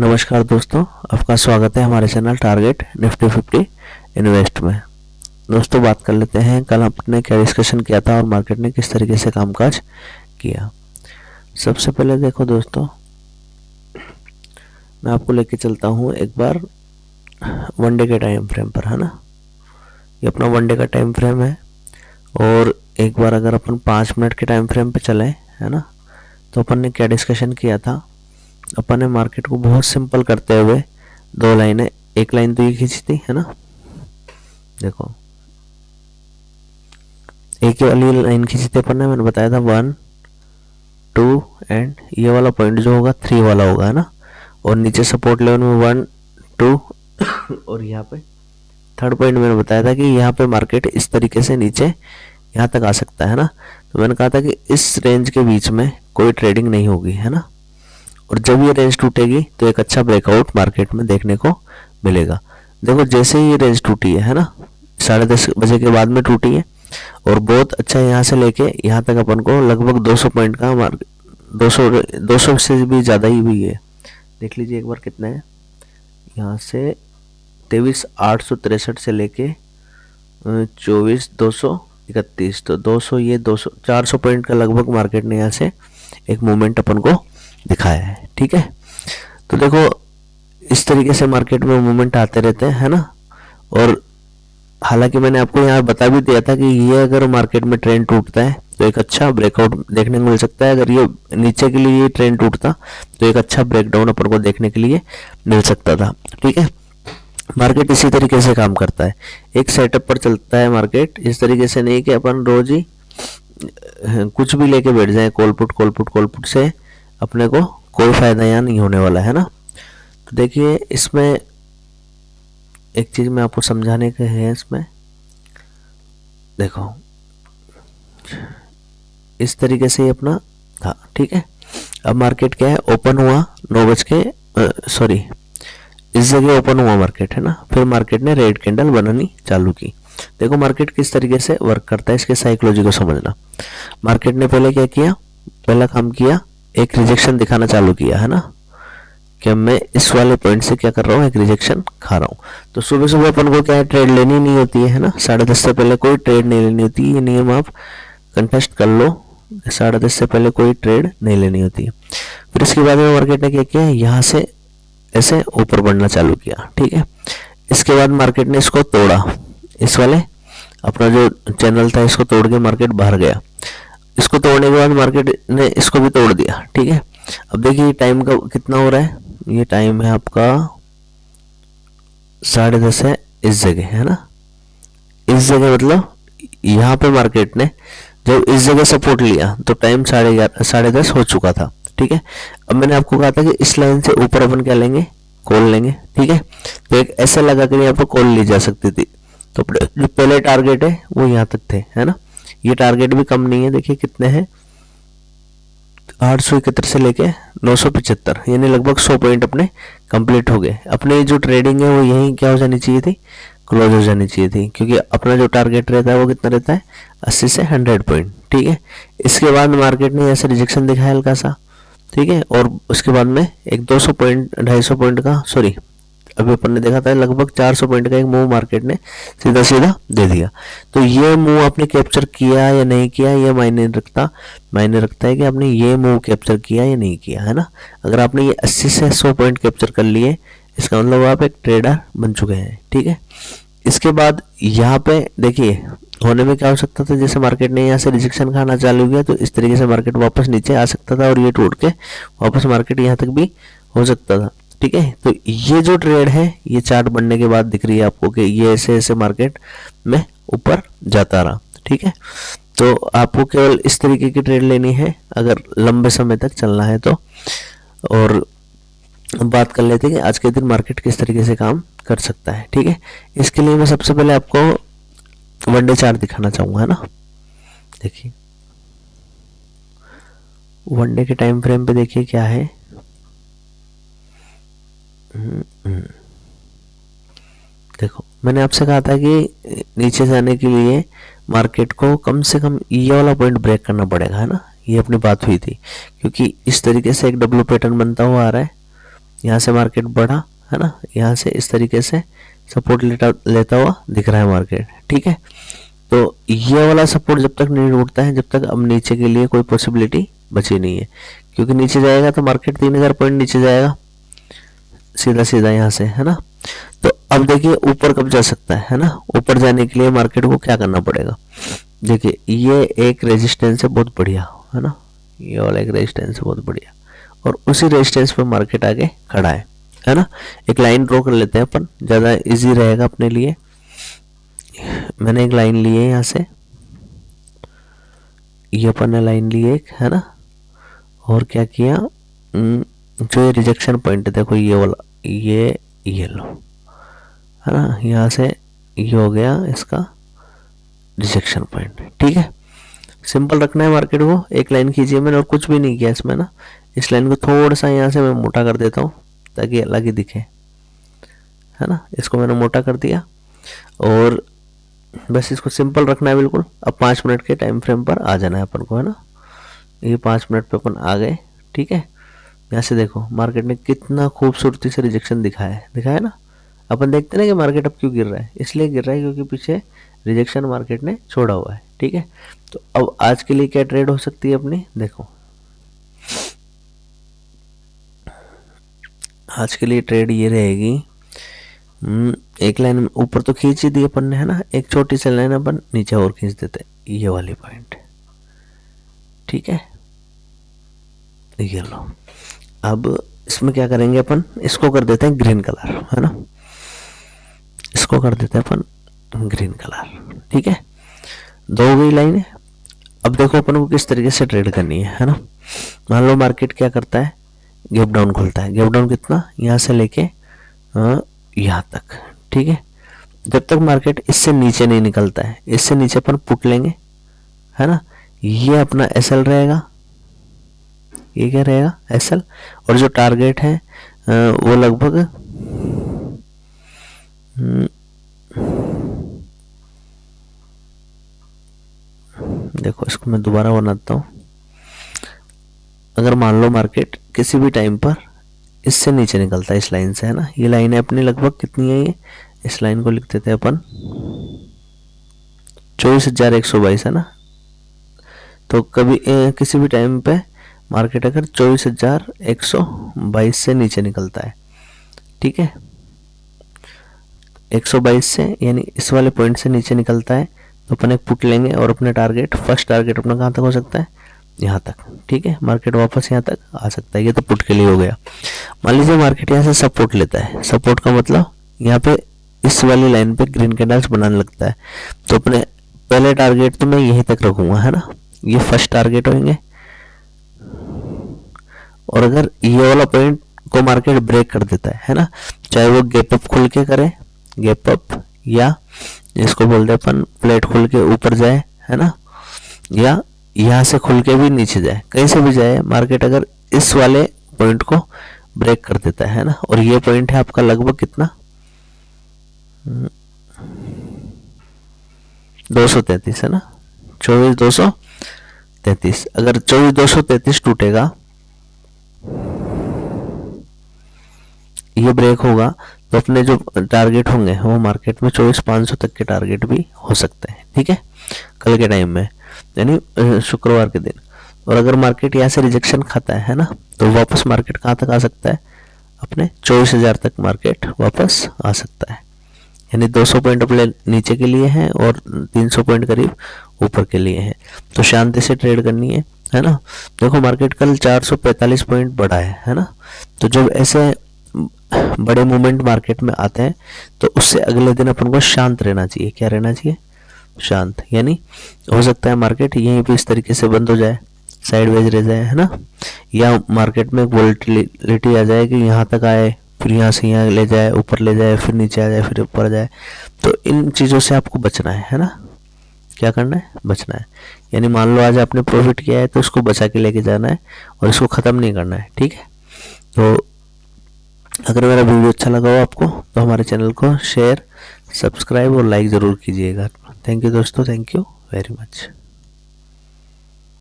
नमस्कार दोस्तों, आपका स्वागत है हमारे चैनल टारगेट निफ्टी 50 इन्वेस्ट में। दोस्तों, बात कर लेते हैं कल आपने क्या डिस्कशन किया था और मार्केट ने किस तरीके से कामकाज किया। सबसे पहले देखो दोस्तों, मैं आपको लेके चलता हूँ एक बार वनडे के टाइम फ्रेम पर, है ना। ये अपना वनडे का टाइम फ्रेम है और एक बार अगर अपन 5 मिनट के टाइम फ्रेम पे चले, है ना, तो अपन ने क्या डिस्कशन किया था। अपन ने मार्केट को बहुत सिंपल करते हुए दो लाइनें, एक लाइन तो ये खींची थी, है ना। देखो, एक ही वाली लाइन खींची थी अपन ने, मैंने बताया था 1 2 एंड ये वाला पॉइंट जो होगा 3 वाला होगा, है ना। और नीचे सपोर्ट लेवल में 1 2 और यहाँ पे थर्ड पॉइंट मैंने बताया था कि यहाँ पे मार्केट इस तरीके से नीचे यहाँ तक आ सकता है ना। तो मैंने कहा था कि इस रेंज के बीच में कोई ट्रेडिंग नहीं होगी, है ना। और जब ये रेंज टूटेगी तो एक अच्छा ब्रेकआउट मार्केट में देखने को मिलेगा। देखो, जैसे ही ये रेंज टूटी है ना, 10:30 बजे के बाद में टूटी है और बहुत अच्छा यहाँ से लेके यहाँ तक अपन को लगभग 200 पॉइंट का मार्केट, 200 से भी ज़्यादा ही हुई है। देख लीजिए एक बार कितना है, यहाँ से 23,863 से लेके 24,231, तो 200 ये 200 400 पॉइंट का लगभग मार्केट ने यहाँ से एक मूवमेंट अपन को दिखाया है। ठीक है, तो देखो इस तरीके से मार्केट में मूवमेंट आते रहते हैं, है ना। और हालांकि मैंने आपको यहाँ बता भी दिया था कि ये अगर मार्केट में ट्रेंड टूटता है तो एक अच्छा ब्रेकआउट देखने को मिल सकता है। अगर ये नीचे के लिए ये ट्रेंड टूटता तो एक अच्छा ब्रेकडाउन अपन को देखने के लिए मिल सकता था। ठीक है, मार्केट इसी तरीके से काम करता है, एक सेटअप पर चलता है मार्केट। इस तरीके से नहीं कि अपन रोज ही कुछ भी लेके बैठ जाए, कॉल पुट से अपने को कोई फायदा यहाँ नहीं होने वाला है ना। तो देखिए, इसमें एक चीज मैं आपको समझाने का है। इसमें देखो इस तरीके से ही अपना था। ठीक है, अब मार्केट क्या है, ओपन हुआ 9 बज के सॉरी इस जगह ओपन हुआ मार्केट, है ना। फिर मार्केट ने रेड कैंडल बनानी चालू की। देखो मार्केट किस तरीके से वर्क करता है, इसके साइकोलॉजी को समझना। मार्केट ने पहले क्या किया, पहला काम किया, एक रिजेक्शन दिखाना चालू किया, है ना, कि मैं इस वाले पॉइंट से क्या कर रहा हूँ, एक रिजेक्शन खा रहा हूँ। तो सुबह सुबह अपन को क्या है, ट्रेड लेनी नहीं होती है ना। 10:30 से पहले कोई ट्रेड नहीं लेनी होती, ये नियम आप कंटेस्ट कर लो। 10:30 से पहले कोई ट्रेड नहीं लेनी होती है। फिर इसके बाद में मार्केट ने क्या किया, यहाँ से ऐसे ऊपर बढ़ना चालू किया। ठीक है, इसके बाद मार्केट ने इसको तोड़ा, इस वाले अपना जो चैनल था इसको तोड़ के मार्केट बाहर गया। इसको तोड़ने के बाद मार्केट ने इसको भी तोड़ दिया। ठीक है, अब देखिए टाइम का कितना हो रहा है, ये टाइम है आपका 10:30 है इस जगह, है ना। इस जगह मतलब यहाँ पे मार्केट ने जब इस जगह सपोर्ट लिया तो टाइम 10:30 हो चुका था। ठीक है, अब मैंने आपको कहा था कि इस लाइन से ऊपर अपन क्या लेंगे, कॉल लेंगे। ठीक है, तो एक ऐसे लगा कर यहाँ पर कॉल ली जा सकती थी। तो जो पहले टारगेट है वो यहाँ तक थे, है ना। ये टारगेट भी कम नहीं है, देखिए कितने हैं, 871 से लेके 975, यानी लगभग 100 पॉइंट अपने कंप्लीट हो गए। अपने जो ट्रेडिंग है वो यही क्या हो जानी चाहिए थी, क्लोज हो जानी चाहिए थी, क्योंकि अपना जो टारगेट रहता है वो कितना रहता है, 80 से 100 पॉइंट। ठीक है, इसके बाद मार्केट ने ऐसे रिजेक्शन दिखाया हल्का सा। ठीक है, और उसके बाद में एक 200 पॉइंट 250 पॉइंट का सॉरी अभी अपन ने देखा था लगभग 400 पॉइंट का एक मूव मार्केट ने सीधा सीधा दे दिया। तो ये मूव आपने कैप्चर किया या नहीं किया ये मायने रखता, मायने रखता है कि आपने ये मूव कैप्चर किया या नहीं किया, है ना। अगर आपने ये 80 से 100 पॉइंट कैप्चर कर लिए, इसका मतलब आप एक ट्रेडर बन चुके हैं। ठीक है, इसके बाद यहाँ पे देखिए होने में क्या हो सकता था, जैसे मार्केट ने यहाँ से रिजेक्शन खाना चालू किया तो इस तरीके से मार्केट वापस नीचे आ सकता था और ये टूट के वापस मार्केट यहाँ तक भी हो सकता था। ठीक है, तो ये जो ट्रेड है ये चार्ट बनने के बाद दिख रही है आपको कि ये ऐसे ऐसे मार्केट में ऊपर जाता रहा। ठीक है, तो आपको केवल इस तरीके की ट्रेड लेनी है अगर लंबे समय तक चलना है तो। और बात कर लेते हैं कि आज के दिन मार्केट किस तरीके से काम कर सकता है। ठीक है, इसके लिए मैं सबसे पहले आपको वनडे चार्ट दिखाना चाहूंगा, है ना। देखिए वनडे के टाइम फ्रेम पे देखिए क्या है, देखो मैंने आपसे कहा था कि नीचे जाने के लिए मार्केट को कम से कम ये वाला पॉइंट ब्रेक करना पड़ेगा, है ना। ये अपनी बात हुई थी, क्योंकि इस तरीके से एक डब्ल्यू पैटर्न बनता हुआ आ रहा है यहाँ से मार्केट बढ़ा है ना, यहाँ से इस तरीके से सपोर्ट लेता हुआ दिख रहा है मार्केट, ठीक है। तो ये वाला सपोर्ट जब तक नहीं उठता है, जब तक अब नीचे के लिए कोई पॉसिबिलिटी बची नहीं है, क्योंकि नीचे जाएगा तो मार्केट 3000 पॉइंट नीचे जाएगा सीधा सीधा यहाँ से, है ना। तो अब देखिए ऊपर कब जा सकता है ना। ऊपर जाने के लिए मार्केट को क्या करना पड़ेगा, देखिए ये एक रेजिस्टेंस है बहुत बढ़िया, है ना, ये वाला एक रेजिस्टेंस है बहुत बढ़िया, और उसी रेजिस्टेंस पे मार्केट आगे खड़ा है ना। एक लाइन ड्रॉ कर लेते हैं अपन, ज़्यादा इजी रहेगा अपने लिए। मैंने एक लाइन ली है यहाँ से, ये अपन ने लाइन ली एक, है ना, और क्या किया, जो ये रिजेक्शन पॉइंट है देखो ये वाला, ये लो, है ना, यहाँ से ये हो गया इसका रिजेक्शन पॉइंट, ठीक है। सिंपल रखना है मार्केट को, एक लाइन खींचिए मैंने और कुछ भी नहीं किया इसमें ना। इस लाइन को थोड़ा सा यहाँ से मैं मोटा कर देता हूँ ताकि अलग ही दिखे, है ना। इसको मैंने मोटा कर दिया और बस इसको सिंपल रखना है बिल्कुल। अब 5 मिनट के टाइम फ्रेम पर आ जाना है अपन को, है ना। ये 5 मिनट पे अपन आ गए, ठीक है। यहाँ से देखो मार्केट ने कितना खूबसूरती से रिजेक्शन दिखाया ना। अपन देखते हैं ना कि मार्केट अब क्यों गिर रहा है, इसलिए गिर रहा है क्योंकि पीछे रिजेक्शन मार्केट ने छोड़ा हुआ है, ठीक है। तो अब आज के लिए क्या ट्रेड हो सकती है अपनी, देखो आज के लिए ट्रेड ये रहेगी, एक लाइन ऊपर तो खींच ही दी अपन ने, है ना, एक छोटी सी लाइन अपन नीचे और खींच देते, ये वाली पॉइंट, ठीक है, ये लो। अब इसमें क्या करेंगे अपन, इसको कर देते हैं ग्रीन कलर, है ना, इसको कर देते हैं अपन ग्रीन कलर, ठीक है। दो हो गई लाइन है। अब देखो अपन को किस तरीके से ट्रेड करनी है ना। मान लो मार्केट क्या करता है, गैप डाउन खुलता है, गैप डाउन कितना, यहाँ से लेके यहाँ तक, ठीक है। जब तक मार्केट इससे नीचे नहीं निकलता है, इससे नीचे अपन पुट लेंगे, है ना। ये अपना एसएल रहेगा, ये क्या रहेगा एसएल, और जो टारगेट है वो लगभग देखो इसको मैं दोबारा बनाता हूँ। अगर मान लो मार्केट किसी भी टाइम पर इससे नीचे निकलता है, इस लाइन से, है ना, ये लाइन है अपनी लगभग कितनी है, ये इस लाइन को लिख देते हैं अपन 24,122, है ना। तो कभी किसी भी टाइम पे मार्केट अगर 24,122 से नीचे निकलता है, ठीक है, 122 से यानी इस वाले पॉइंट से नीचे निकलता है, तो अपन एक पुट लेंगे और अपने टारगेट, फर्स्ट टारगेट अपना कहाँ तक हो सकता है, यहाँ तक, ठीक है। मार्केट वापस यहाँ तक आ सकता है, ये तो पुट के लिए हो गया। मान लीजिए मार्केट यहाँ से सपोर्ट लेता है, सपोर्ट का मतलब यहाँ पे इस वाली लाइन पे ग्रीन कैंडल्स बनाने लगता है, तो अपने पहले टारगेट तो मैं यहीं तक रखूंगा, है ना, ये फर्स्ट टारगेट होंगे। और अगर ये वाला पॉइंट को मार्केट ब्रेक कर देता है ना, चाहे वो गैप अप खुल के करे, गैप अप, या इसको बोलते हैं अपन प्लेट खुल के ऊपर जाए, है ना, या यहाँ से खुल के भी नीचे जाए, कहीं से भी जाए, मार्केट अगर इस वाले पॉइंट को ब्रेक कर देता है ना, और ये पॉइंट है आपका लगभग कितना 233, है ना, 24,233। अगर 24,233 टूटेगा, ये ब्रेक होगा, तो अपने जो टारगेट होंगे वो मार्केट में 24,500 तक के टारगेट भी हो सकते हैं, ठीक है, कल के टाइम में, यानी शुक्रवार के दिन। और अगर मार्केट यहाँ से रिजेक्शन खाता है ना, तो वापस मार्केट कहाँ तक आ सकता है, अपने 24,000 तक मार्केट वापस आ सकता है, यानी 200 पॉइंट अपने नीचे के लिए हैं और 300 पॉइंट करीब ऊपर के लिए हैं। तो शांति से ट्रेड करनी है ना। देखो मार्केट कल 445 पॉइंट बढ़ा है ना। तो जब ऐसे बड़े मूवमेंट मार्केट में आते हैं तो उससे अगले दिन अपन को शांत रहना चाहिए। क्या रहना चाहिए? शांत। यानी हो सकता है मार्केट यहीं पे इस तरीके से बंद हो जाए, साइडवेज रह जाए, है ना, या मार्केट में वोलेटिलिटी आ जाए कि यहाँ तक आए, फिर यहाँ से यहाँ ले जाए, ऊपर ले जाए, फिर नीचे आ जाए, फिर ऊपर जाए। तो इन चीज़ों से आपको बचना है ना। क्या करना है? बचना है। यानी मान लो आज आपने प्रॉफिट किया है तो उसको बचा के लेके जाना है और इसको ख़त्म नहीं करना है, ठीक है। तो अगर मेरा वीडियो अच्छा लगा हो आपको तो हमारे चैनल को शेयर, सब्सक्राइब और लाइक ज़रूर कीजिएगा। थैंक यू दोस्तों, थैंक यू वेरी मच।